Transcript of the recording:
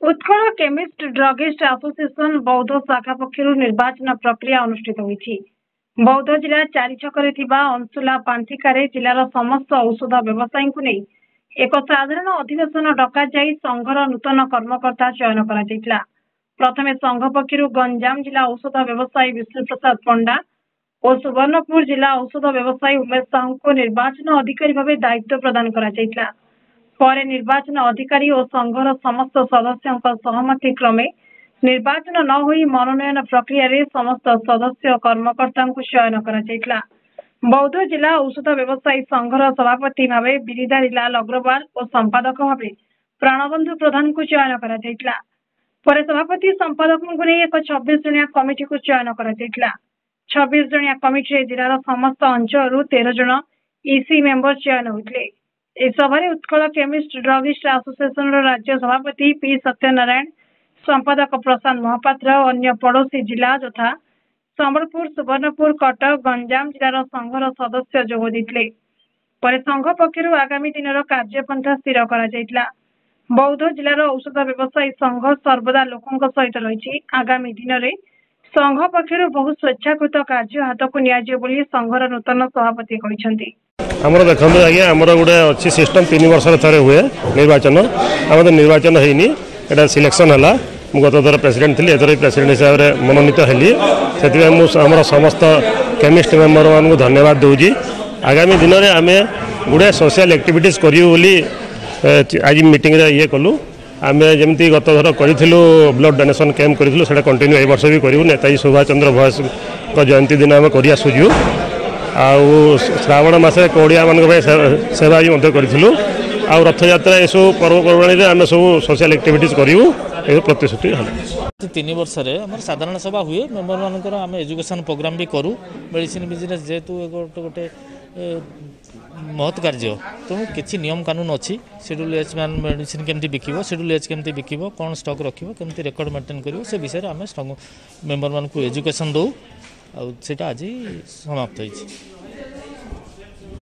Utkal chemist druggist association बौद्ध शाखा पक्षर निर्वाचन प्रक्रिया अनुष्ठित होती। बौद्ध जिला चारि छकरे अंशुला पांथिकार जिलार समस्त औषध व्यवसायी को नहीं एक साधारण अधिवेशन डक संघर नूतन कर्मकर्ता चयन कर प्रथम संघ पक्षर गंजाम जिला औषध व्यवसायी विष्णु प्रसाद पंडा और सुवर्णपुर जिला औषध व्यवसायी उमेश साहू को निर्वाचन अधिकारी भाव दायित्व प्रदान कर निर्वाचन अधिकारी और संघर समस्त सदस्यों सहमति क्रमे निर्वाचन न होई मनोनयन प्रक्रिया रे समस्त सदस्य कर्मकर्ता चयन कर बौद्ध जिला औषध व्यवसायी संघर सभापति भाव बिरिधारी लाल अग्रवाल और संपादक भाव प्राणबंधु प्रधान को चयन कर सभापति संपादकों को नहीं एक 26 जनिया कमिटी को चयन कर 26 जनिया कमिटी जिलार समस्त अंचल 13 जन ईसी मेंबर चयन होते। इस सभारे उत्कल केमिस्ट ड्रगिस्ट एसोसिएशन राज्य सभापति पी सत्यनारायण संपादक प्रशांत महापात्र अन्य पड़ोसी जिला तथा संबलपुर सुवर्णपुर कटक गंजाम जिलार संघर सदस्य जोग देते। संघ पक्षर आगामी दिन कार्यपंथा स्थिर कर बौद्ध जिलार औषध व्यवसायी संघ सर्वदा लोकों सहित रही आगामी दिन में संघ पक्षर बहु स्वेच्छाकृत कार्य हाथ को नि संघर नूतन सभापति कहते। आमर देखते आज्ञा आमर गोटे अच्छी सिस्टम 3 वर्ष थे हुए निर्वाचन आम निर्वाचन होनी एटा सिलेक्शन है गत थर प्रेसिडेंट थी एथर प्रेसिडेंट हिसाब से मनोनीत हेली से समस्त केमिस्ट मेंबर मान धन्यवाद दूची। आगामी दिन में आम गुड़े सोशल एक्टिविटीज करूँ आज मीटिंग ये कलु आम जमी गत थर करूँ ब्लड डोनेशन कैंप करूँ से कंटिन्यू ए वर्ष भी करूँ नेताजी सुभाष चंद्र बोस जयंती दिन आम कर आसुचु आउ श्रावण मसे कोड़िया मान सेवा भी करूँ आ रथयात्रा ये सब पर्वपर्वाणी आम सब सोशल एक्टिविटीज करूँ प्रतिश्रुति 3 वर्ष आम साधारण सभा हुए मेम्बर मानकर आम एजुकेशन प्रोग्राम भी करूँ मेडिसिन बिजनेस जेहेतु गोटे महत् कार्य तेणु किसी नियम कानून अच्छी शेड्यूल एच मान मेडिसिन केमती बिकिब शेड्यूल एच केमती बिकिब कौन स्टॉक रखिब केमती रेकर्ड मेंटेन करिवो से विषय में आम मेम्बर मान एजुकेशन दो आ आज समाप्त होइछि।